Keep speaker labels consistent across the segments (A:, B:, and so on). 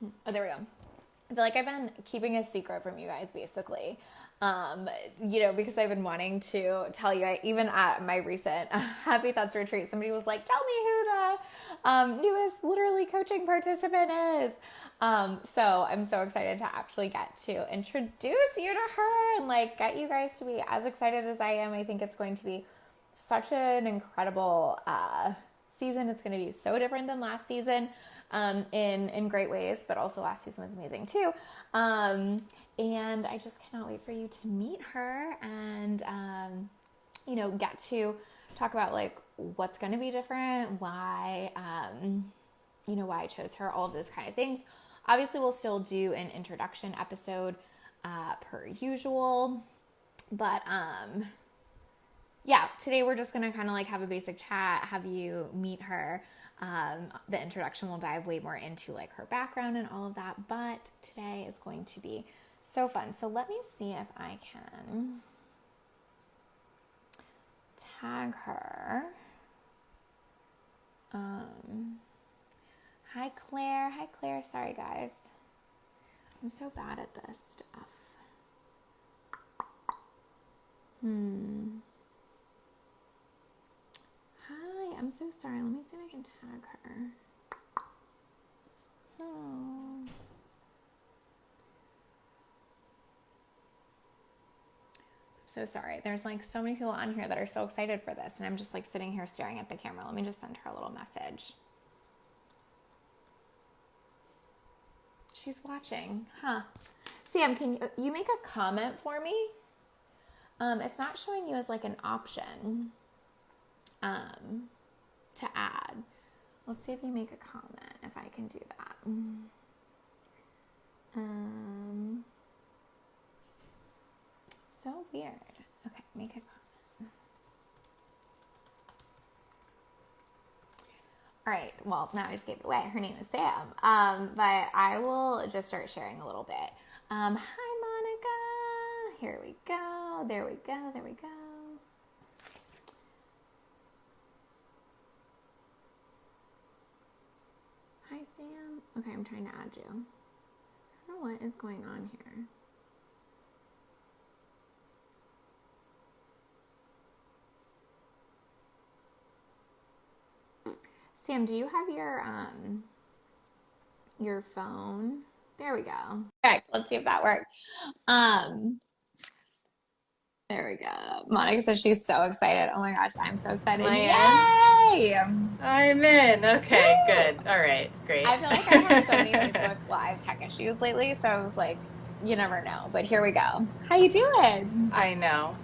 A: Oh, there we go. I feel like I've been keeping a secret from you guys, basically. Because I've been wanting to tell you, even at my recent Happy Thoughts retreat, somebody was like, tell me who the newest literally coaching participant is. So I'm so excited to actually get to introduce you to her and like get you guys to be as excited as I am. I think it's going to be such an incredible season. It's going to be so different than last season in great ways, but also last season was amazing too. And I just cannot wait for you to meet her and, get to talk about like what's going to be different, why I chose her, all of those kind of things. Obviously, we'll still do an introduction episode per usual, but today we're just going to kind of like have a basic chat, have you meet her. The introduction will dive way more into like her background and all of that, but today is going to be so fun. So let me see if I can tag her. Hi Claire. Hi Claire. Sorry guys. I'm so bad at this stuff. Hi, I'm so sorry. Let me see if I can tag her. Oh. So sorry. There's like so many people on here that are so excited for this, and I'm just like sitting here staring at the camera. Let me just send her a little message. She's watching, huh? Sam, can you make a comment for me? It's not showing you as like an option to add. Let's see if you make a comment, if I can do that. So weird. Okay, make a comment. All right, well, now I just gave it away. Her name is Sam. But I will just start sharing a little bit. Hi, Monica. Here we go. There we go. There we go. Hi, Sam. Okay, I'm trying to add you. I don't know what is going on here. Sam, do you have your phone? There we go. Okay, let's see if that worked. There we go. Monica says she's so excited. Oh my gosh, I'm so excited.
B: Am
A: Yay!
B: I'm in. Okay,
A: Woo!
B: good. All right, great.
A: I feel like I've had so many Facebook Live tech issues lately, so I was like, you never know. But here we go. How you doing?
B: I know.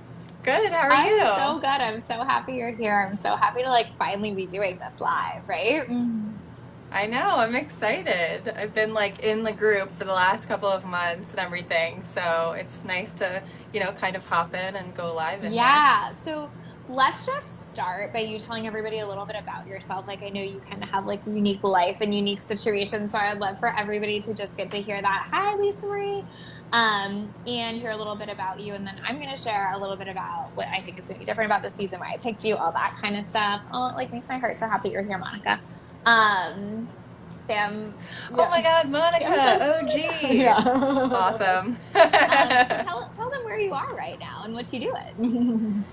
B: Good. How are
A: I'm so
B: you?
A: good. I'm so happy you're here. I'm so happy to like finally be doing this live, right?
B: I know. I'm excited. I've been like in the group for the last couple of months and everything, so it's nice to, kind of hop in and go live in here.
A: Yeah. So let's just start by you telling everybody a little bit about yourself. Like, I know you kind of have like unique life and unique situations. So I'd love for everybody to just get to hear that. Hi, Lisa Marie. And hear a little bit about you. And then I'm going to share a little bit about what I think is going to be different about the season, why I picked you, all that kind of stuff. Oh, it like makes my heart so happy you're here, Monica. Sam,
B: Oh my
A: yeah.
B: God,
A: Sam said,
B: Monica,
A: oh
B: OG.
A: my God.
B: Awesome.
A: So tell them where you are right now and what you doing.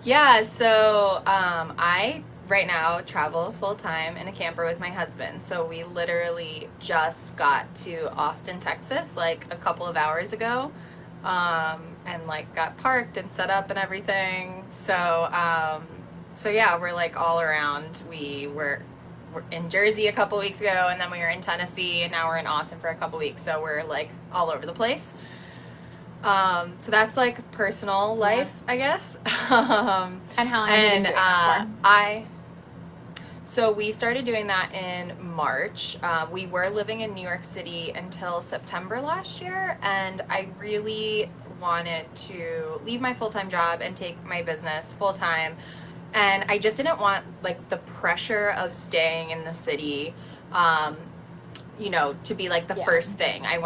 B: Yeah, so I right now travel full time in a camper with my husband. So we literally just got to Austin, Texas, like a couple of hours ago, and like got parked and set up and everything. So yeah, we're like all around. We're in Jersey a couple weeks ago, and then we were in Tennessee, and now we're in Austin for a couple weeks. So we're like all over the place. So that's like personal life, I guess.
A: And how long have you been doing that
B: So we started doing that in March. We were living in New York City until September last year, and I really wanted to leave my full-time job and take my business full-time. And I just didn't want like the pressure of staying in the city. To be like the
A: Yeah.
B: first thing. I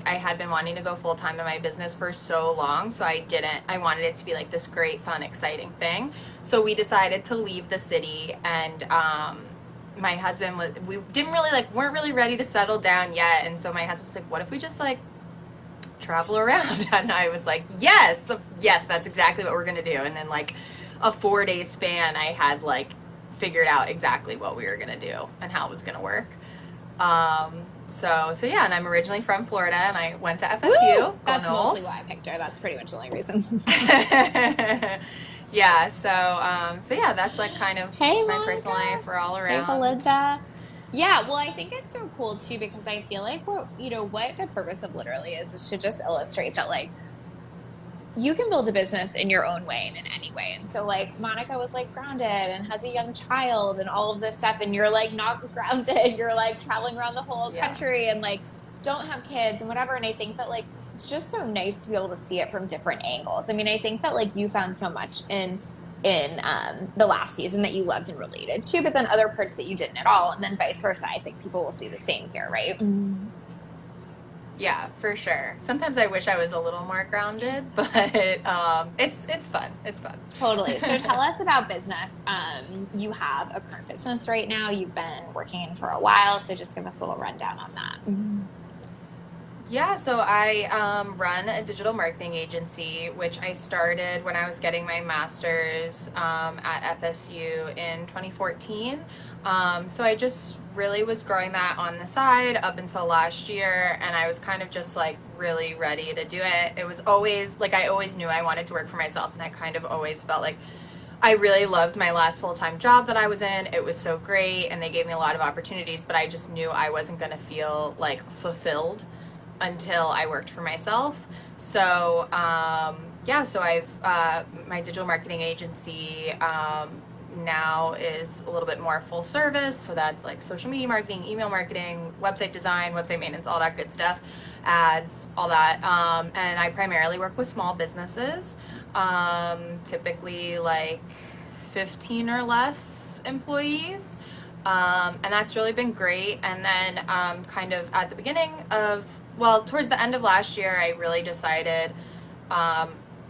B: had been wanting to go full time in my business for so long, so I wanted it to be like this great, fun, exciting thing. So we decided to leave the city and my husband we didn't really weren't really ready to settle down yet. And so my husband was like, what if we just travel around? And I was like, yes, that's exactly what we're going to do. And then a 4-day span, I had figured out exactly what we were going to do and how it was going to work. So yeah, and I'm originally from Florida, and I went to FSU.
A: Woo! That's mostly why I picked her. That's pretty much the only reason.
B: Yeah, so yeah, that's kind of
A: hey,
B: my
A: Monica.
B: personal life for all around.
A: Hey, Belinda. Yeah, well, I think it's so cool too because I feel like what the purpose of Literally is to just illustrate that you can build a business in your own way and in any way. And so Monica was grounded and has a young child and all of this stuff, and you're not grounded. You're traveling around the whole country and don't have kids and whatever. And I think that it's just so nice to be able to see it from different angles. I mean, I think that you found so much in the last season that you loved and related to, but then other parts that you didn't at all, and then vice versa. I think people will see the same here, right? Mm-hmm.
B: Yeah, for sure. Sometimes I wish I was a little more grounded, but it's fun. It's fun.
A: Totally. So tell us about business. You have a current business right now. You've been working in for a while, so just give us a little rundown on that. Mm-hmm.
B: Yeah, so I run a digital marketing agency, which I started when I was getting my master's at FSU in 2014. So I just really was growing that on the side up until last year, and I was kind of just really ready to do it. It was always I always knew I wanted to work for myself, and I kind of always felt I really loved my last full-time job that I was in. It was so great, and they gave me a lot of opportunities, but I just knew I wasn't going to feel fulfilled until I worked for myself. So so I've my digital marketing agency now is a little bit more full service. So that's social media marketing, email marketing, website design, website maintenance, all that good stuff, ads, all that. And I primarily work with small businesses, typically 15 or less employees. And that's really been great. And then kind of at the beginning of towards the end of last year, I really decided,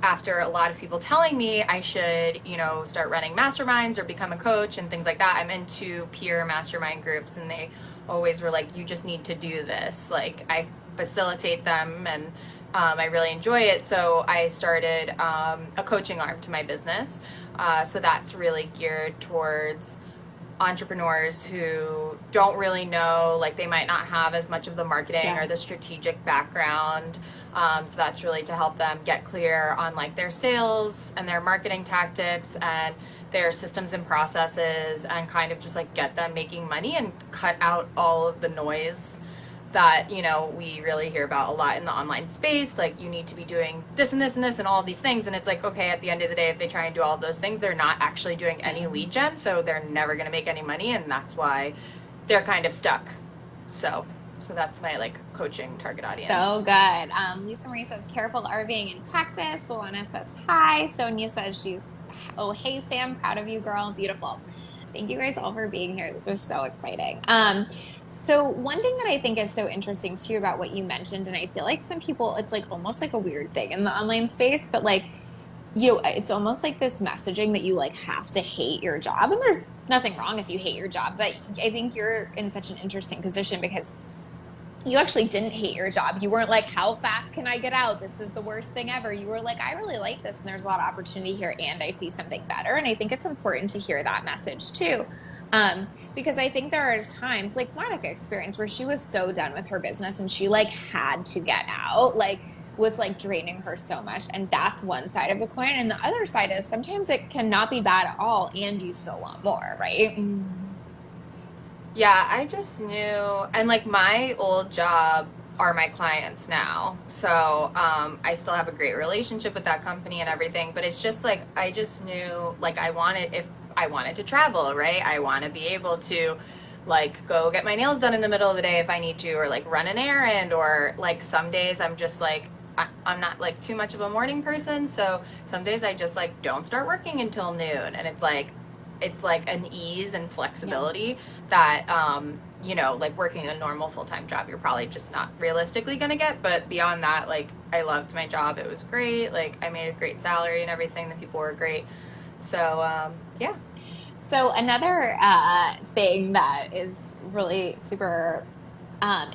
B: after a lot of people telling me I should, start running masterminds or become a coach and things like that. I'm into peer mastermind groups, and they always were you just need to do this. I facilitate them, and I really enjoy it. So I started a coaching arm to my business. So that's really geared towards entrepreneurs who don't really know, they might not have as much of the marketing or the strategic background. So that's really to help them get clear on their sales and their marketing tactics and their systems and processes, and kind of just get them making money and cut out all of the noise that we really hear about a lot in the online space. You need to be doing this and this and this and all these things, and it's okay, at the end of the day, if they try and do all of those things, they're not actually doing any lead gen, so they're never going to make any money, and that's why they're kind of stuck. So that's my coaching target audience.
A: So good. Lisa Marie says careful RVing in Texas. Luana says hi. Sonia says hey Sam, proud of you, girl. Beautiful. Thank you guys all for being here. This is so exciting. So one thing that I think is so interesting too about what you mentioned, and I feel some people, it's almost a weird thing in the online space, but it's almost this messaging that you have to hate your job. And there's nothing wrong if you hate your job, but I think you're in such an interesting position because you actually didn't hate your job. You weren't how fast can I get out? This is the worst thing ever. You were I really like this, and there's a lot of opportunity here, and I see something better. And I think it's important to hear that message too. Because I think there are times Monica experienced where she was so done with her business and she had to get out, was draining her so much. And that's one side of the coin. And the other side is sometimes it cannot be bad at all, and you still want more, right?
B: Yeah, I just knew, and my old job are my clients now. So I still have a great relationship with that company and everything, but it's just I just knew if I wanted to travel, right? I want to be able to go get my nails done in the middle of the day if I need to, or run an errand, or some days I'm just I'm not too much of a morning person. So some days I just don't start working until noon, and it's an ease and flexibility that working a normal full-time job you're probably just not realistically gonna get. But beyond that, I loved my job. It was great. I made a great salary and everything. The people were great. So yeah.
A: So another thing that is really super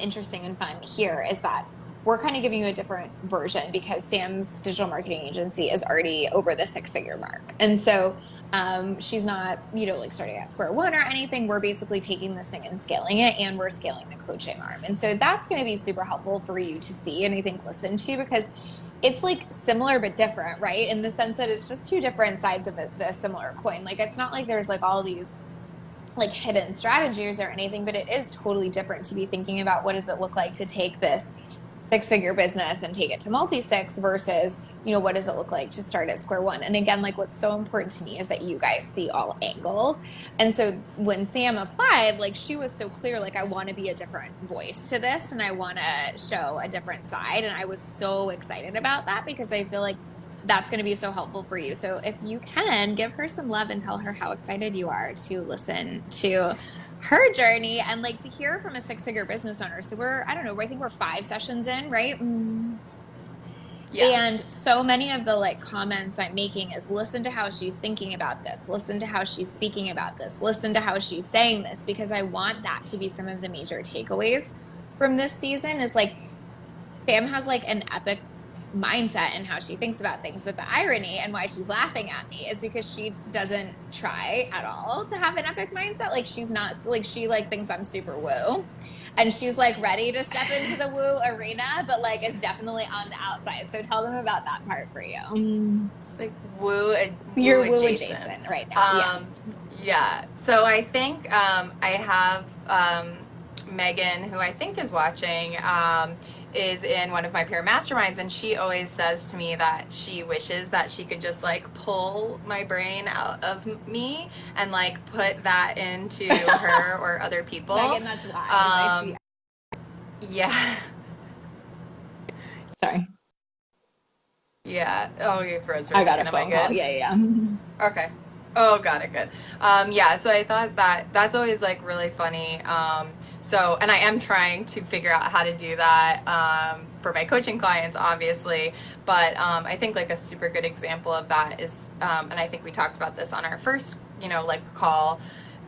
A: interesting and fun here is that we're kind of giving you a different version because Sam's digital marketing agency is already over the six-figure mark. And so she's not, like starting at square one or anything. We're basically taking this thing and scaling it, and we're scaling the coaching arm. And so that's going to be super helpful for you to see and I think listen to, because it's like similar but different, right? In the sense that it's just two different sides of the similar coin. Like it's not like there's like all these like hidden strategies or anything, but it is totally different to be thinking about what does it look like to take this six-figure business and take it to multi-six versus, what does it look like to start at square one? And again, like what's so important to me is that you guys see all angles. And so when Sam applied, like she was so clear, like I want to be a different voice to this and I want to show a different side. And I was so excited about that because I feel like that's going to be so helpful for you. So if you can, give her some love and tell her how excited you are to listen to her journey and like to hear from a six-figure business owner. So I don't know, I think we're 5 sessions in, right? Yeah. And so many of the like comments I'm making is listen to how she's thinking about this, listen to how she's speaking about this, listen to how she's saying this, because I want that to be some of the major takeaways from this season is like Sam has like an epic mindset and how she thinks about things, but the irony and why she's laughing at me is because she doesn't try at all to have an epic mindset. Like she's not like, she like thinks I'm super woo and she's like ready to step into the woo arena, but like it's definitely on the outside. So tell them about that part for you.
B: It's like woo,
A: you're woo adjacent right now. Yes.
B: Yeah, so I think I have Megan, who I think is watching, is in one of my peer masterminds, and she always says to me that she wishes that she could just like pull my brain out of me and like put that into her or other people.
A: Megan, that's wise. I see.
B: Yeah.
A: Sorry.
B: Yeah. Oh, you froze for a
A: second. I got a phone call. Yeah.
B: Okay. Oh, got it. Good. Yeah. So I thought that's always like really funny. So, and I am trying to figure out how to do that for my coaching clients, obviously. But I think like a super good example of that is, and I think we talked about this on our first, like call.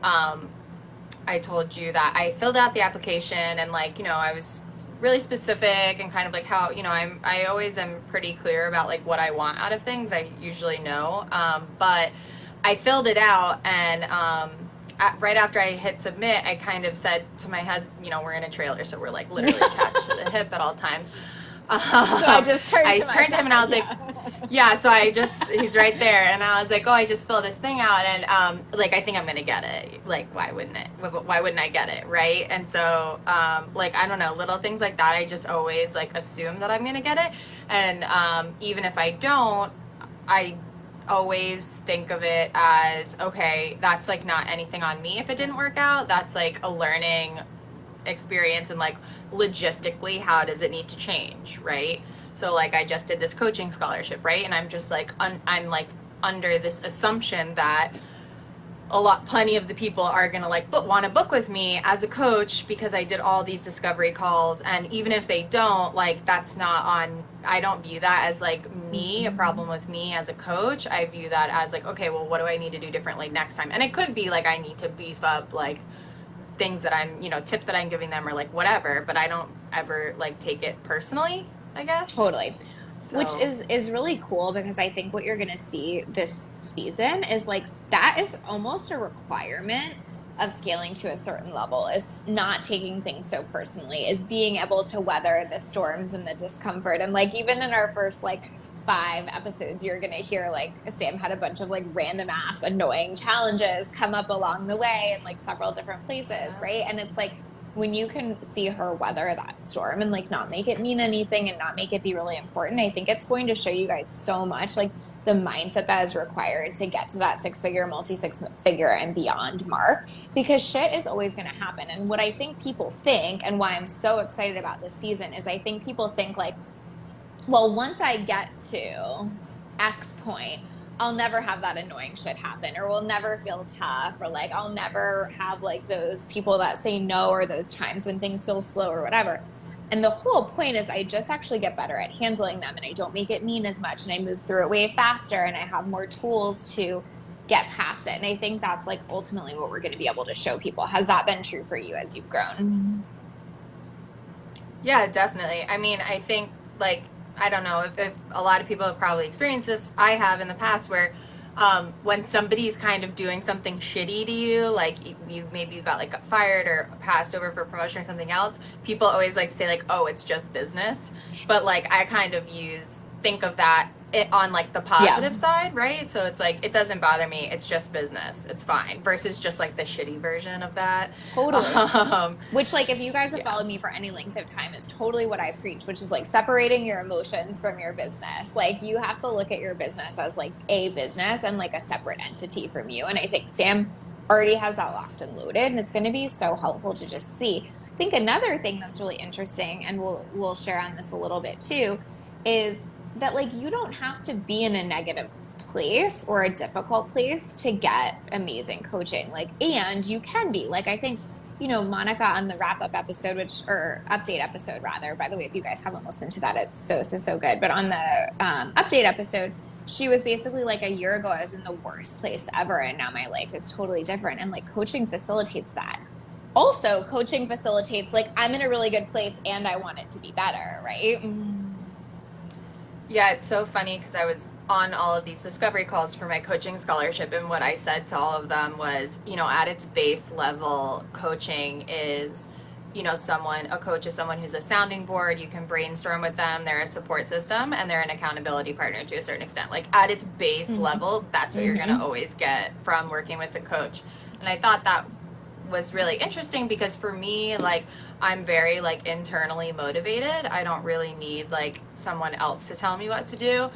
B: I told you that I filled out the application and like, I was really specific and kind of like how, I always am pretty clear about like what I want out of things. I usually know, but I filled it out and right after I hit submit, I kind of said to my husband, we're in a trailer, so we're like literally attached to the hip at all times.
A: So I just turned to
B: him and I was like, yeah, so he's right there. And I was like, oh, I just filled this thing out. And like, I think I'm going to get it. Like, why wouldn't I get it? Right. And so like, I don't know, little things like that. I just always like assume that I'm going to get it. And even if I don't, I always think of it as, okay, that's like not anything on me if it didn't work out. That's like a learning experience and like logistically how does it need to change, right? So like I just did this coaching scholarship, right? And I'm just like I'm like under this assumption that plenty of the people are gonna like want to book with me as a coach because I did all these discovery calls, and even if they don't, like that's not on, I don't view that as like me, a problem with me as a coach. I view that as like, okay, well, what do I need to do differently next time? And it could be like I need to beef up like things that I'm, tips that I'm giving them or like whatever, but I don't ever like take it personally, I guess.
A: Totally. So. Which is really cool because I think what you're going to see this season is like, that is almost a requirement of scaling to a certain level, is not taking things so personally, is being able to weather the storms and the discomfort. And like, even in our first like 5 episodes, you're going to hear like Sam had a bunch of like random ass annoying challenges come up along the way in like several different places, right? And it's like when you can see her weather that storm and like not make it mean anything and not make it be really important, I think it's going to show you guys so much like the mindset that is required to get to that 6-figure, multi-6-figure and beyond mark, because shit is always going to happen. And what I think people think, and why I'm so excited about this season, is I think people think like, well, once I get to X point, I'll never have that annoying shit happen, or we'll never feel tough, or like I'll never have like those people that say no, or those times when things feel slow or whatever. And the whole point is I just actually get better at handling them, and I don't make it mean as much, and I move through it way faster, and I have more tools to get past it. And I think that's like ultimately what we're going to be able to show people. Has that been true for you as you've grown?
B: Yeah, definitely. I mean, I think, like, I don't know if a lot of people have probably experienced this. I have in the past where when somebody's kind of doing something shitty to you, like you maybe you got like got fired or passed over for promotion or something else, people always like say like, oh, it's just business. But like I kind of think of that on like the
A: Yeah.
B: positive side, right? So it's like it doesn't bother me. It's just business. It's fine. Versus just like the shitty version of that.
A: Totally.
B: Um,
A: Which, like, if you guys have
B: yeah.
A: followed me for any length of time, is totally what I preach, which is like separating your emotions from your business. Like, you have to look at your business as like a business and like a separate entity from you. And I think Sam already has that locked and loaded, and it's going to be so helpful to just see. I think another thing that's really interesting, and we'll share on this a little bit too, is that like you don't have to be in a negative place or a difficult place to get amazing coaching. Like, and you can be like, I think, Monica on the wrap up episode, or update episode rather, by the way, if you guys haven't listened to that, it's so good. But on the update episode, she was basically like, a year ago, I was in the worst place ever. And now my life is totally different. And like coaching facilitates that. Also, coaching facilitates like, I'm in a really good place and I want it to be better, right?
B: Yeah, it's so funny because I was on all of these discovery calls for my coaching scholarship, and what I said to all of them was, at its base level, coaching is, a coach is someone who's a sounding board. You can brainstorm with them. They're a support system, and they're an accountability partner to a certain extent. Like at its base
A: Mm-hmm.
B: level, that's what you're going to
A: Mm-hmm.
B: always get from working with a coach. And I thought that was really interesting because for me, like, I'm very like internally motivated. I don't really need like someone else to tell me what to do.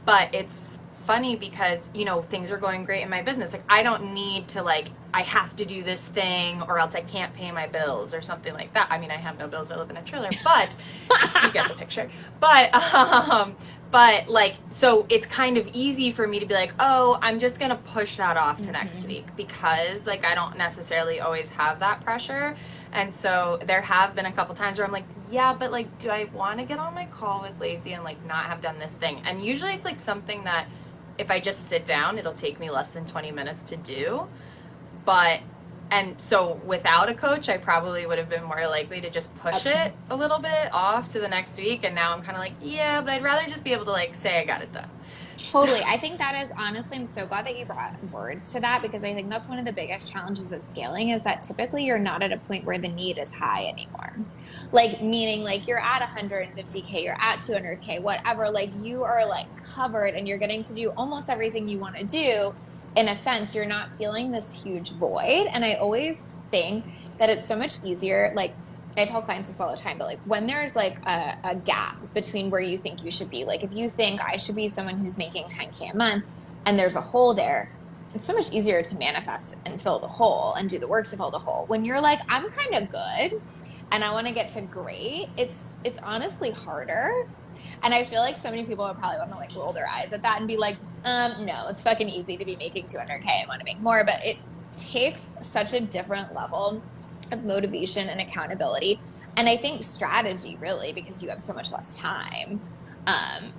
B: But it's funny because, things are going great in my business. Like I don't need to like I have to do this thing or else I can't pay my bills or something like that. I mean, I have no bills. I live in a trailer, but you get the picture. But like, so it's kind of easy for me to be like, oh, I'm just gonna push that off to next
A: Mm-hmm.
B: week because like I don't necessarily always have that pressure. And so there have been a couple times where I'm like, yeah, but like, do I want to get on my call with Lacey and like not have done this thing? And usually it's like something that if I just sit down, it'll take me less than 20 minutes to do. But and so without a coach, I probably would have been more likely to just push it a little bit off to the next week. And now I'm kind of like, yeah, but I'd rather just be able to like say I got it done. So,
A: Totally. I think that is, honestly, I'm so glad that you brought words to that, because I think that's one of the biggest challenges of scaling, is that typically you're not at a point where the need is high anymore. Like, meaning like you're at 150K, you're at 200K, whatever, like you are like covered and you're getting to do almost everything you want to do. In a sense, you're not feeling this huge void. And I always think that it's so much easier. Like, I tell clients this all the time, but like when there's like a gap between where you think you should be, like if you think I should be someone who's making 10K a month and there's a hole there, it's so much easier to manifest and fill the hole and do the work to fill the hole. When you're like, I'm kind of good and I want to get to great, it's honestly harder. And I feel like so many people would probably want to like roll their eyes at that and be like, no, it's fucking easy to be making 200K and want to make more. But it takes such a different level of motivation and accountability. And I think strategy, really, because you have so much less time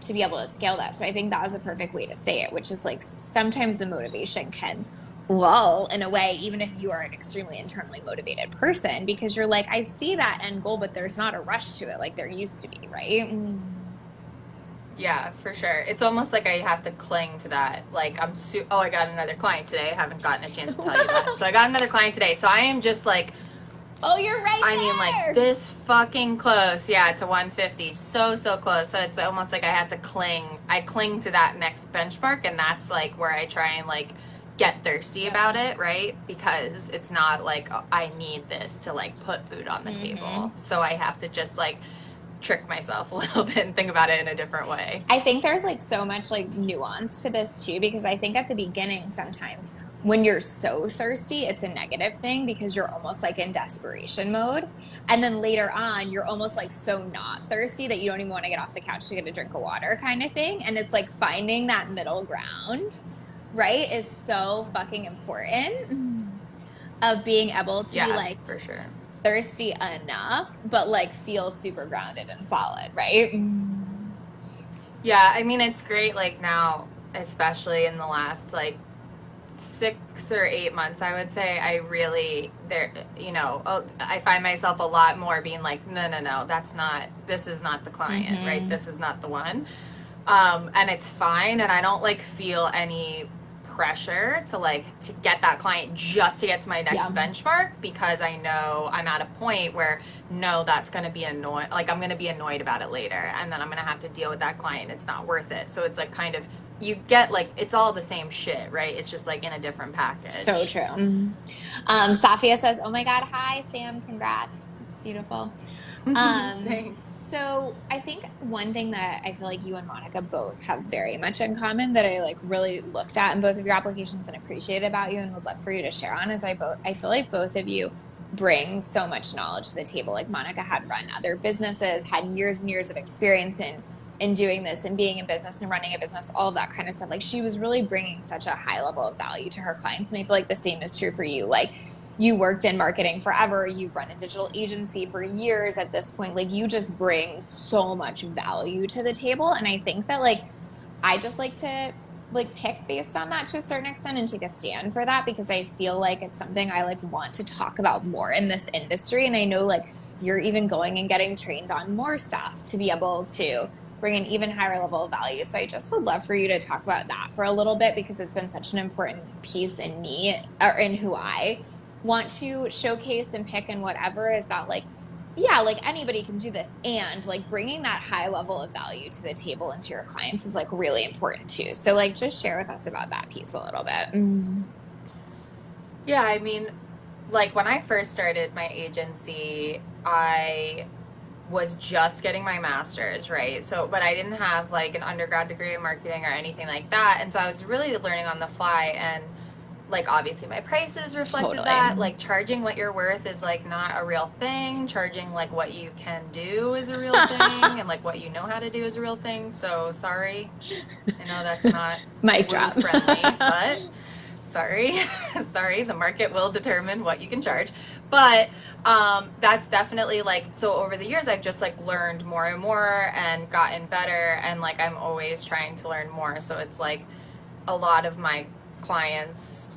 A: to be able to scale that. So I think that was a perfect way to say it, which is like sometimes the motivation can lull in a way, even if you are an extremely internally motivated person, because you're like, I see that end goal, but there's not a rush to it like there used to be, right?
B: yeah, for sure. It's almost like I have to cling to that. Like oh, I got another client today. I haven't gotten a chance to tell you that. So I got another client today. So I am just like,
A: Oh, you're right
B: I mean, like
A: there.
B: this fucking close. Yeah, to 150. So close. So it's almost like I have to cling. I cling to that next benchmark, and that's like where I try and like get thirsty
A: Yep.
B: about it, right? Because it's not like I need this to like put food on the
A: Mm-hmm.
B: table. So I have to just like trick myself a little bit and think about it in a different way.
A: I think there's like so much like nuance to this too, because I think at the beginning, sometimes when you're so thirsty, it's a negative thing because you're almost like in desperation mode. And then later on, you're almost like so not thirsty that you don't even want to get off the couch to get a drink of water, kind of thing. And it's like finding that middle ground, right, is so fucking important, of being able to be
B: Yeah,
A: like
B: for sure.
A: thirsty enough, but like feel super grounded and solid, right?
B: Yeah, I mean, it's great, like now, especially in the last like 6 or 8 months, I would say, I really, I find myself a lot more being like, no, this is not the client, right? This is not the one. And it's fine. And I don't like feel any pressure to get that client just to get to my next benchmark, because I know I'm at a point where no, that's going to be annoying. Like, I'm going to be annoyed about it later, and then I'm going to have to deal with that client. It's not worth it. So it's like kind of, you get like, it's all the same shit, right? It's just like in a different package.
A: So true. Safia says, oh my God, hi Sam, congrats. Beautiful.
B: Thanks.
A: So I think one thing that I feel like you and Monica both have very much in common that I like really looked at in both of your applications and appreciated about you and would love for you to share on is I feel like both of you bring so much knowledge to the table. Like Monica had run other businesses, had years and years of experience in doing this and being in business and running a business, all of that kind of stuff. Like she was really bringing such a high level of value to her clients. And I feel like the same is true for you. Like you worked in marketing forever. You've run a digital agency for years at this point. Like you just bring so much value to the table. And I think that like, I just like to like pick based on that to a certain extent and take a stand for that because I feel like it's something I like want to talk about more in this industry. And I know like you're even going and getting trained on more stuff to be able to bring an even higher level of value. So I just would love for you to talk about that for a little bit because it's been such an important piece in me or in who I want to showcase and pick and whatever is that like, yeah, like anybody can do this. And like bringing that high level of value to the table and to your clients is like really important too. So like just share with us about that piece a little bit.
B: Yeah, I mean, like when I first started my agency, I was just getting my master's, right? So, but I didn't have like an undergrad degree in marketing or anything like that. And so I was really learning on the fly, and like obviously my prices reflected that. Like charging what you're worth is like not a real thing. Charging like what you can do is a real thing, and like what you know how to do is a real thing. So sorry, I know that's not
A: mic drop
B: friendly, but sorry, the market will determine what you can charge. But that's definitely like, so over the years I've just like learned more and more and gotten better, and like I'm always trying to learn more. So it's like a lot of my clients,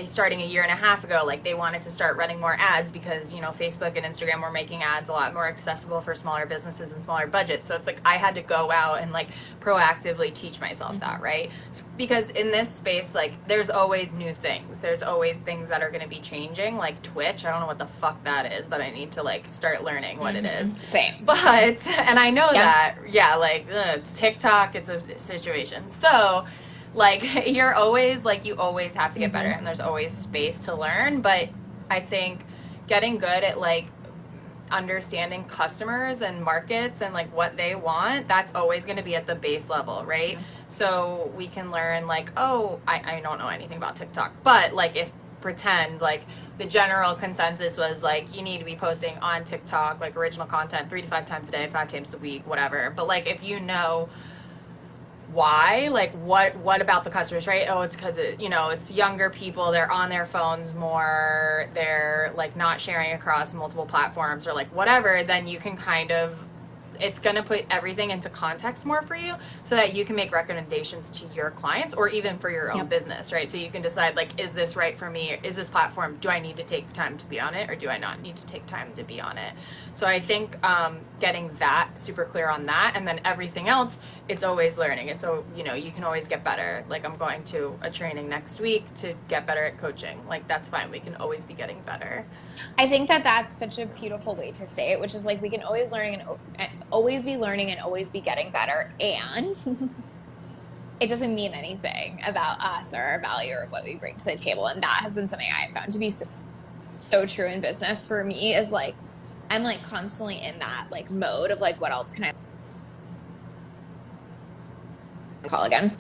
B: starting a year and a half ago, like they wanted to start running more ads because, you know, Facebook and Instagram were making ads a lot more accessible for smaller businesses and smaller budgets. So it's like I had to go out and like proactively teach myself that, right? So, because in this space, like there's always new things. There's always things that are going to be changing, like Twitch. I don't know what the fuck that is, but I need to like start learning what it is.
A: Same.
B: But, and I know that, yeah, like it's TikTok, it's a situation. So like you're always like, you always have to get better, and there's always space to learn. But I think getting good at like understanding customers and markets and like what they want, that's always going to be at the base level, right? So we can learn like, oh, I don't know anything about TikTok, but like if pretend like the general consensus was like you need to be posting on TikTok like original content 3 to 5 times a day, 5 times a week, whatever. But like if you know why, like what about the customers, right? Oh, it's because it's younger people, they're on their phones more, they're like not sharing across multiple platforms or like whatever, then you can kind of, it's going to put everything into context more for you so that you can make recommendations to your clients or even for your own business, right? So you can decide like, is this right for me? Is this platform, do I need to take time to be on it, or do I not need to take time to be on it? So I think getting that super clear on that, and then everything else, it's always learning. And so, you can always get better. Like I'm going to a training next week to get better at coaching. Like that's fine. We can always be getting better.
A: I think that that's such a beautiful way to say it, which is like we can always always be learning and always be getting better. And it doesn't mean anything about us or our value or what we bring to the table. And that has been something I found to be so true in business for me, is like I'm like constantly in that like mode of like, what else can I call again?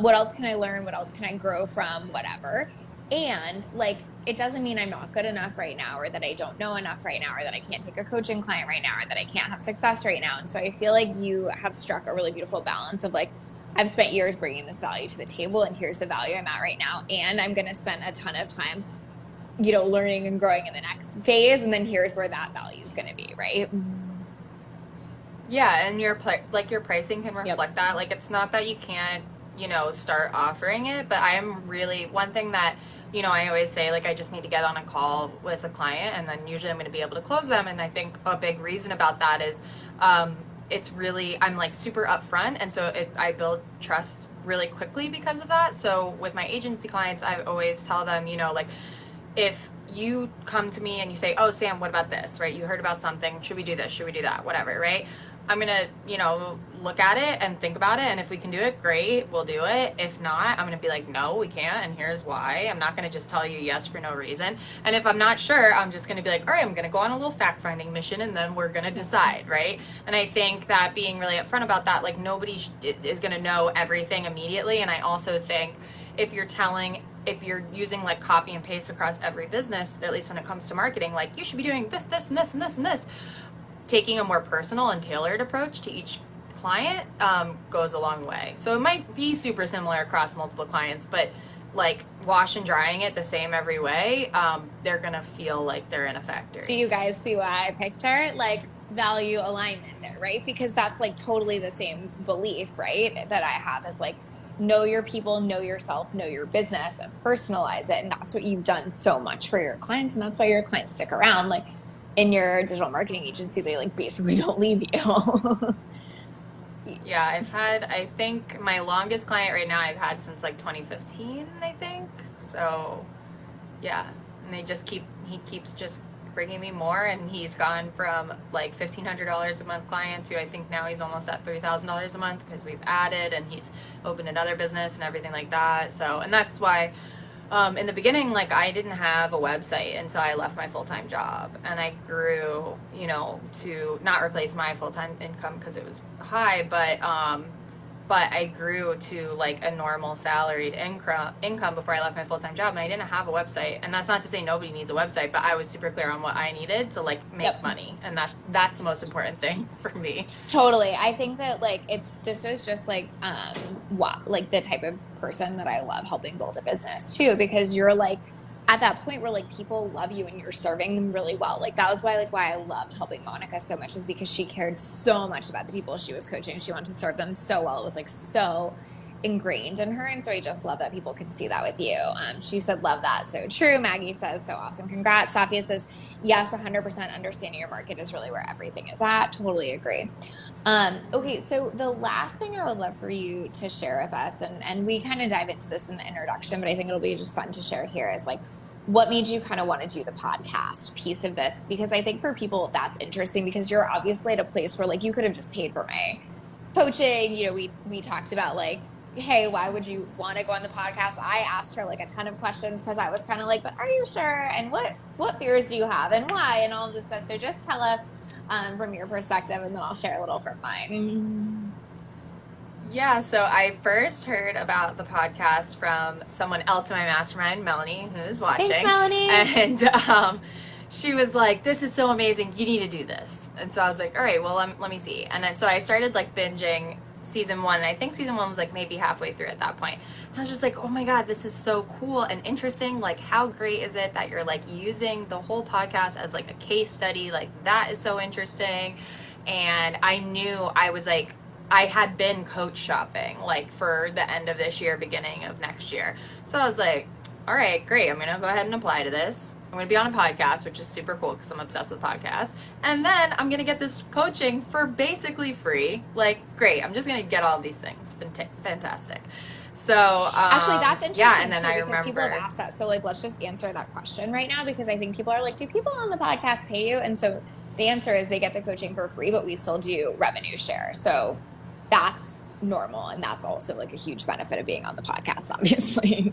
A: What else can I learn? What else can I grow from? Whatever. And like, it doesn't mean I'm not good enough right now, or that I don't know enough right now, or that I can't take a coaching client right now, or that I can't have success right now. And so I feel like you have struck a really beautiful balance of like, I've spent years bringing this value to the table, and here's the value I'm at right now. And I'm going to spend a ton of time, learning and growing in the next phase. And then here's where that value is going to be. Right.
B: Yeah. And your pricing can reflect that. Like, it's not that you can't, start offering it. But I'm really, one thing that, I always say, like, I just need to get on a call with a client, and then usually I'm going to be able to close them. And I think a big reason about that is it's really, I'm like super upfront. And so I build trust really quickly because of that. So with my agency clients, I always tell them, like, if you come to me and you say, oh, Sam, what about this, right? You heard about something. Should we do this? Should we do that? Whatever, right? I'm going to, look at it and think about it. And if we can do it, great, we'll do it. If not, I'm going to be like, no, we can't. And here's why. I'm not going to just tell you yes for no reason. And if I'm not sure, I'm just going to be like, all right, I'm going to go on a little fact finding mission, and then we're going to decide, right? And I think that being really upfront about that, like, nobody is going to know everything immediately. And I also think if you're using like copy and paste across every business, at least when it comes to marketing, like, you should be doing this, this, and this, and this, and this, taking a more personal and tailored approach to each client goes a long way. So it might be super similar across multiple clients, but like wash and drying it the same every way, they're gonna feel like they're in a factory.
A: Do you guys see what I picture? Like, value alignment there, right? Because that's like totally the same belief, right, that I have, is like, know your people, know yourself, know your business, and personalize it. And that's what you've done so much for your clients, and that's why your clients stick around. Like, in your digital marketing agency, they like basically don't leave you.
B: Yeah, I think my longest client right now I've had since like 2015, I think. So yeah, and he keeps just bringing me more, and he's gone from like $1,500 a month client to, I think now he's almost at $3,000 a month, because we've added, and he's opened another business and everything like that. So, and that's why in the beginning, like, I didn't have a website until I left my full-time job, and I grew, to not replace my full-time income because it was high, but I grew to like a normal salaried income before I left my full-time job, and I didn't have a website. And that's not to say nobody needs a website, but I was super clear on what I needed to like make money, and that's the most important thing for me.
A: Totally. I think that like this is just like like the type of person that I love helping build a business too, because you're like at that point where like people love you and you're serving them really well. Like, that was why I loved helping Monica so much, is because she cared so much about the people she was coaching. She wanted to serve them so well. It was like so ingrained in her. And so I just love that people can see that with you. She said, love that. So true. Maggie says, so awesome. Congrats. Safia says, yes, 100% understanding your market is really where everything is at. Totally agree. Okay, so the last thing I would love for you to share with us, and we kind of dive into this in the introduction, but I think it'll be just fun to share here, is like, what made you kind of want to do the podcast piece of this? Because I think for people that's interesting, because you're obviously at a place where like you could have just paid for my coaching. We talked about like, hey, why would you want to go on the podcast? I asked her like a ton of questions because I was kind of like, but are you sure? And what fears do you have, and why, and all of this stuff. So just tell us from your perspective, and then I'll share a little from mine.
B: Yeah, so I first heard about the podcast from someone else in my mastermind, Melanie, who is watching.
A: Thanks, Melanie.
B: And she was like, this is so amazing, you need to do this. And so I was like, all right, well, let me see. And then so I started like binging season 1, and I think season 1 was like maybe halfway through at that point. And I was just like, oh my God, this is so cool and interesting. Like, how great is it that you're like using the whole podcast as like a case study? Like, that is so interesting. And I knew I had been coach shopping like for the end of this year, beginning of next year. So I was like, all right, great. I'm going to go ahead and apply to this. I'm going to be on a podcast, which is super cool because I'm obsessed with podcasts. And then I'm going to get this coaching for basically free. Like, great. I'm just going to get all these things. Fantastic. So,
A: actually, that's interesting
B: yeah, and then
A: too,
B: I
A: because
B: remember
A: people have asked that. So like, let's just answer that question right now, because I think people are like, do people on the podcast pay you? And so the answer is they get the coaching for free, but we still do revenue share. So that's normal, and that's also like a huge benefit of being on the podcast, obviously.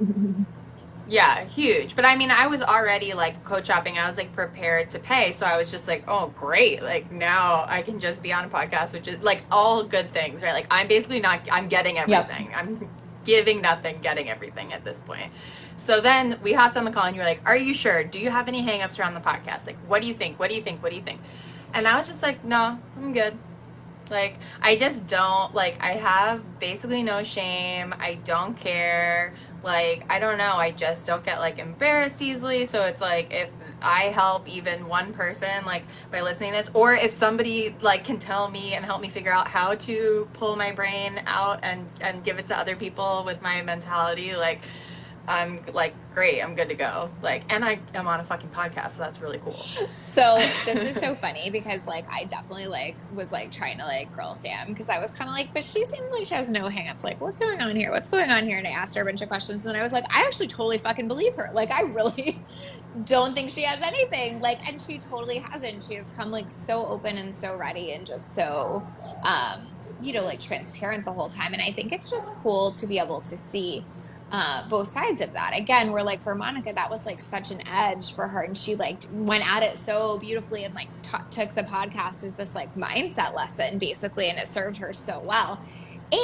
B: Yeah, huge. But I mean, I was already like coach shopping. I was like prepared to pay. So I was just like, oh, great. Like, now I can just be on a podcast, which is like all good things, right? Like, I'm basically I'm getting everything. Yep. I'm giving nothing, getting everything at this point. So then we hopped on the call, and you were like, are you sure? Do you have any hangups around the podcast? Like, what do you think? What do you think? What do you think? And I was just like, no, I'm good. Like, I just don't, like, I have basically no shame. I don't care. Like, I don't know. I just don't get, like, embarrassed easily. So it's like, if I help even one person like by listening to this, or if somebody like can tell me and help me figure out how to pull my brain out and give it to other people with my mentality, like I'm like, great, I'm good to go. Like, and I am on a fucking podcast, so that's really cool.
A: So this is so funny because like I definitely like was like trying to like grill Sam because I was kind of like, but she seems like she has no hangups. Like, what's going on here? What's going on here? And I asked her a bunch of questions, and then I was like, I actually totally fucking believe her. Like, I really don't think she has anything. Like, and she totally hasn't. She has come like so open and so ready and just so, you know, like transparent the whole time. And I think it's just cool to be able to see both sides of that. Again, we're like, for Monica, that was like such an edge for her, and she like went at it so beautifully and like took the podcast as this like mindset lesson basically, and it served her so well.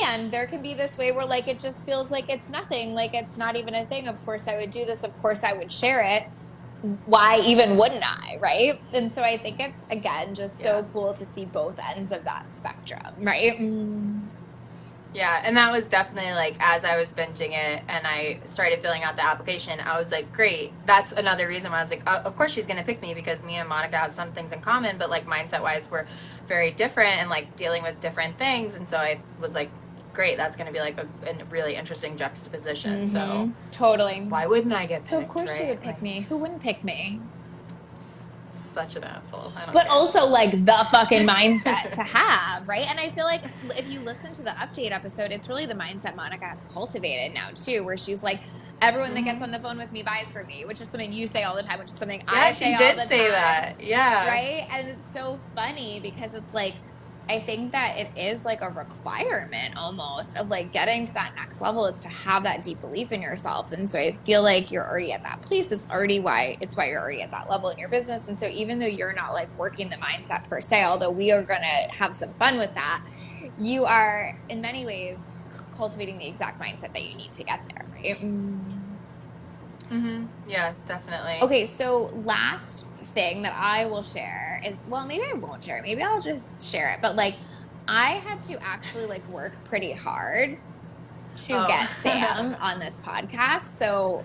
A: And there can be this way where like it just feels like it's nothing, like it's not even a thing. Of course I would do this, of course I would share it, why even wouldn't I, right? And so I think it's again just so cool to see both ends of that spectrum, right?
B: Yeah, and that was definitely like as I was binging it and I started filling out the application, I was like, great. That's another reason why I was like, of course she's gonna pick me because me and Monica have some things in common, but like mindset wise we're very different and like dealing with different things. And so I was like, great, that's gonna be like a really interesting juxtaposition. So
A: totally.
B: Why wouldn't I get picked?
A: So of course
B: right?
A: she would pick me. Who wouldn't pick me?
B: Such an asshole. I don't
A: but
B: care.
A: also like the fucking mindset to have, right? And I feel like if you listen to the update episode, it's really the mindset Monica has cultivated now too, where she's like, everyone that gets on the phone with me buys from me, which is something you say all the time, which is something I say all the time.
B: Yeah, she did say that. Yeah.
A: Right? And it's so funny because it's like, I think that it is like a requirement almost of like getting to that next level is to have that deep belief in yourself. And so I feel like you're already at that place. It's why you're already at that level in your business. And so even though you're not like working the mindset per se, although we are going to have some fun with that, you are in many ways cultivating the exact mindset that you need to get there, right?
B: Yeah, definitely.
A: Okay, so last thing that I will share is, well, maybe I won't share it. Maybe I'll just share it. But like, I had to actually like work pretty hard to get Sam on this podcast. So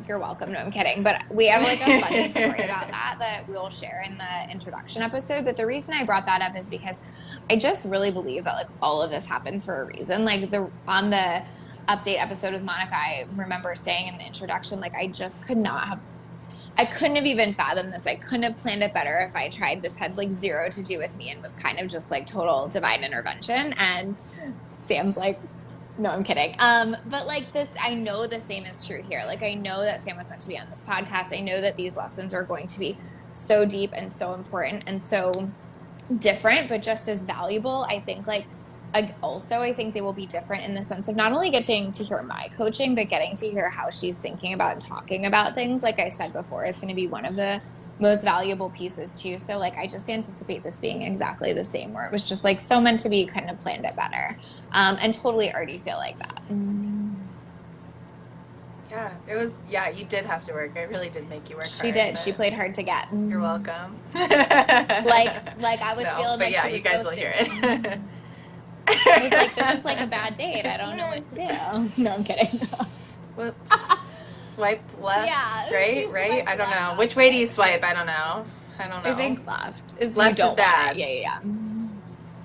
A: you're welcome. No, I'm kidding. But we have like a funny story about that we'll share in the introduction episode. But the reason I brought that up is because I just really believe that like all of this happens for a reason. Like on the update episode with Monica, I remember saying in the introduction, like I couldn't have even fathomed this. I couldn't have planned it better if I tried. This had like zero to do with me and was kind of just like total divine intervention. And Sam's like, no, I'm kidding. But like this, I know the same is true here. Like I know that Sam was meant to be on this podcast. I know that these lessons are going to be so deep and so important and so different, but just as valuable. I think like, also, I think they will be different in the sense of not only getting to hear my coaching, but getting to hear how she's thinking about and talking about things. Like I said before, it's going to be one of the most valuable pieces too. So like, I just anticipate this being exactly the same, where it was just like so meant to be, couldn't have planned it better. And totally already feel like that.
B: Yeah, it was, you did have to work. I really did make you work
A: She did. She played hard to get.
B: You're welcome.
A: like I was feeling like she was
B: you guys will hear it.
A: I was like, this is like a bad date. I don't know what to do. No, I'm kidding.
B: Whoops. Swipe left, right? I don't know. Which way do you swipe? I don't know.
A: I think left is
B: left
A: you don't
B: is bad.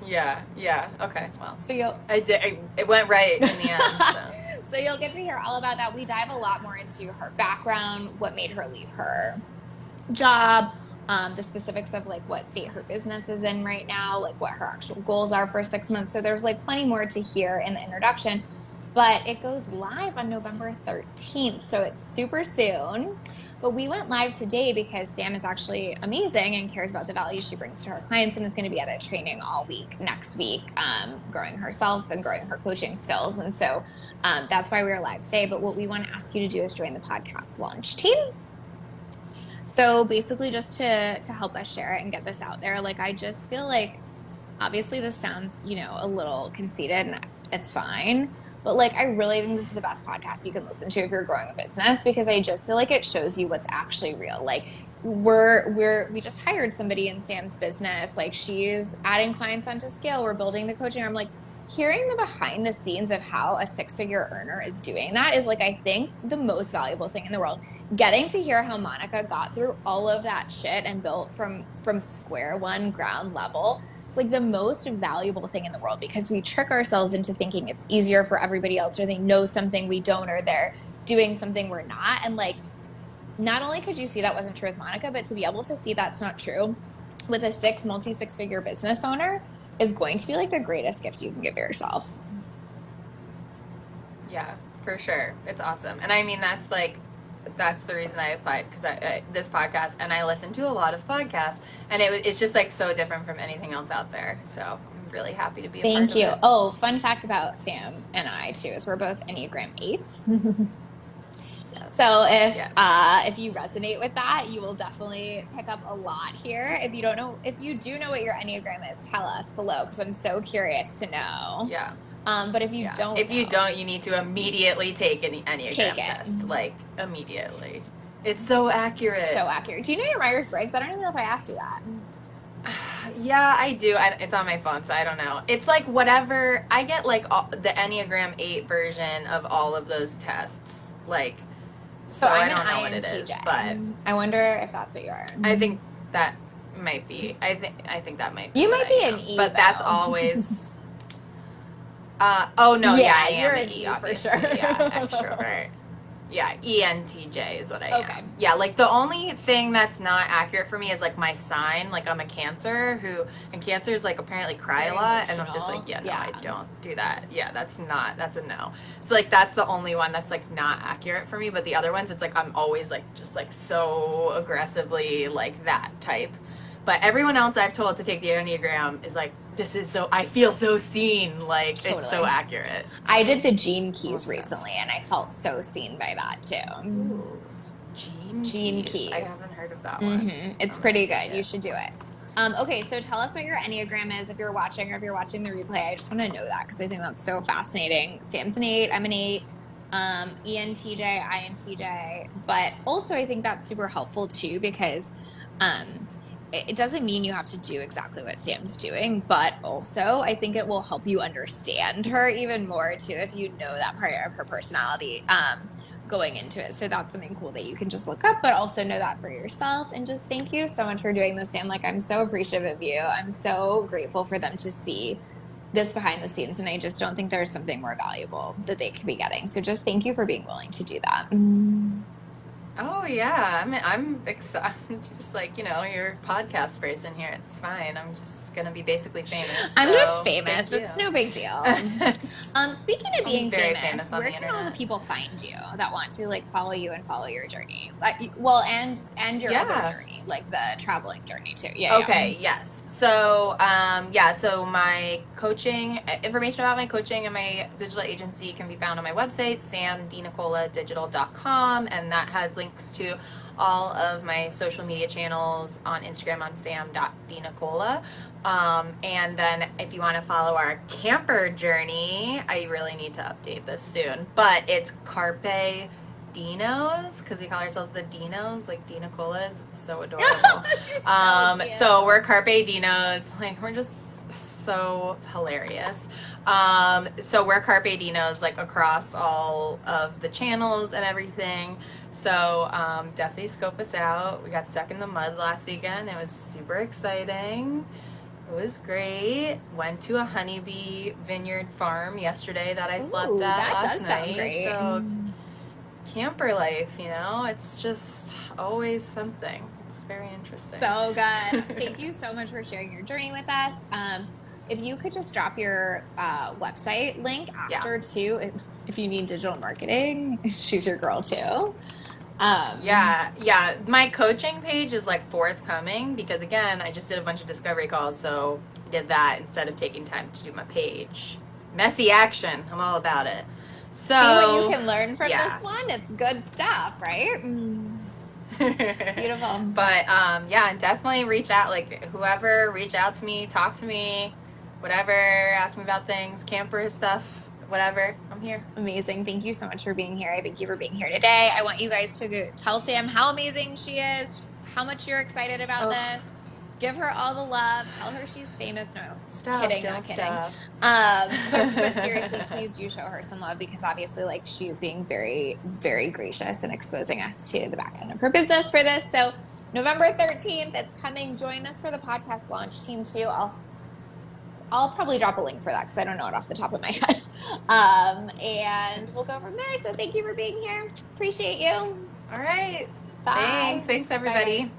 A: Yeah.
B: Okay, well.
A: So
B: it went right in the end.
A: So you'll get to hear all about that. We dive a lot more into her background, what made her leave her job, the specifics of like what state her business is in right now, like what her actual goals are for 6 months. So there's like plenty more to hear in the introduction, but it goes live on November 13th. So it's super soon, but we went live today because Sam is actually amazing and cares about the value she brings to her clients and is going to be at a training all week next week, growing herself and growing her coaching skills. And so that's why we are live today. But what we want to ask you to do is join the podcast launch team. So basically just to help us share it and get this out there, like I just feel like obviously this sounds, a little conceited and it's fine, but like I really think this is the best podcast you can listen to if you're growing a business, because I just feel like it shows you what's actually real. Like we just hired somebody in Sam's business, like she's adding clients onto scale, we're building the coaching arm, like hearing the behind the scenes of how a 6-figure earner is doing that is like, I think the most valuable thing in the world. Getting to hear how Monica got through all of that shit and built from square one, ground level. It's like the most valuable thing in the world, because we trick ourselves into thinking it's easier for everybody else, or they know something we don't, or they're doing something we're not. And like, not only could you see that wasn't true with Monica, but to be able to see that's not true with a multi-6-figure business owner is going to be like the greatest gift you can give yourself.
B: Yeah, for sure. It's awesome. And I mean, that's the reason I applied, because this podcast, and I listen to a lot of podcasts, and it's just like so different from anything else out there. So I'm really happy to be a part of it.
A: Thank you. Oh, fun fact about Sam and I too is we're both Enneagram 8s. So if you resonate with that, you will definitely pick up a lot here. If you do know what your Enneagram is, tell us below, because I'm so curious to know.
B: Yeah.
A: But if you don't,
B: you need to immediately take an Enneagram test, like immediately. It's so accurate.
A: So accurate. Do you know your Myers-Briggs? I don't even know if I asked you that.
B: Yeah, I do. It's on my phone, so I don't know. It's like whatever. I get like the Enneagram 8 version of all of those tests, like.
A: So
B: I
A: don't
B: know
A: INTJ.
B: what it is, but
A: I wonder if that's what you are.
B: I think that might be. I think that might be.
A: You might be an E,
B: but that's always. Oh no, I am
A: you're
B: an E,
A: for sure.
B: Yeah, extrovert. Yeah, ENTJ is what I am. Yeah, like the only thing that's not accurate for me is like my sign. Like I'm a Cancer and Cancers like apparently cry a lot, and I'm just like, I don't do that. Yeah, that's a no. So like that's the only one that's like not accurate for me. But the other ones, it's like I'm always like just like so aggressively like that type. But everyone else I've told to take the Enneagram is like, I feel so seen. Like, totally. It's so accurate.
A: I did the Gene Keys recently, and I felt so seen by that, too.
B: Ooh. Gene Keys. I haven't heard of that one.
A: It's pretty good. You should do it. Okay, so tell us what your Enneagram is if you're watching, or if you're watching the replay. I just want to know that, because I think that's so fascinating. Sam's an 8, I'm an 8. ENTJ, INTJ. But also I think that's super helpful, too, because it doesn't mean you have to do exactly what Sam's doing, but also I think it will help you understand her even more too if you know that part of her personality going into it. So that's something cool that you can just look up, but also know that for yourself. And just thank you so much for doing this, Sam. Like, I'm so appreciative of you. I'm so grateful for them to see this behind the scenes, and I just don't think there's something more valuable that they could be getting. So just thank you for being willing to do that.
B: Oh yeah, I'm excited. Just like, you're a podcast person here. It's fine. I'm just gonna be basically famous.
A: I'm just famous. It's no big deal. Speaking of being famous, where can all the people find you that want to like follow you and follow your journey? Well, and your other journey, like the traveling journey too.
B: Yes. So so my coaching information about my coaching and my digital agency can be found on my website, samdinicoladigital.com, and that has links to all of my social media channels. On Instagram, I'm sam.dinicola. And then if you want to follow our camper journey, I really need to update this soon, but it's Carpe Dinos, because we call ourselves the Dinos, like Dinicolas. It's so adorable. So we're Carpe Dinos. Like, we're just so hilarious. So we're Carpe Dinos, like across all of the channels and everything. So definitely scope us out. We got stuck in the mud last weekend. It was super exciting. It was great. Went to a honeybee vineyard farm yesterday that I slept at last night.
A: Sound great.
B: So camper life, it's just always something. It's very interesting.
A: So good. Thank you so much for sharing your journey with us. If you could just drop your website link after too, if you need digital marketing, she's your girl too.
B: My coaching page is like forthcoming, because again, I just did a bunch of discovery calls, so I did that instead of taking time to do my page. Messy action. I'm all about it. So
A: see what you can learn from this one. It's good stuff, right? Beautiful.
B: But definitely reach out. Like, whoever, reach out to me, talk to me, whatever, ask me about things, camper stuff, whatever. I'm here.
A: Amazing. Thank you so much for being here. I thank you for being here today. I want you guys to tell Sam how amazing she is, how much you're excited about this. Give her all the love. Tell her she's famous. No,
B: Stop,
A: kidding,
B: don't
A: not kidding.
B: stop.
A: But seriously, please do show her some love because obviously, like, she's being very, very gracious and exposing us to the back end of her business for this. So November 13th, it's coming. Join us for the podcast launch team too. I'll probably drop a link for that because I don't know it off the top of my head. And we'll go from there. So thank you for being here. Appreciate you.
B: All right.
A: Bye.
B: Thanks everybody.
A: Bye.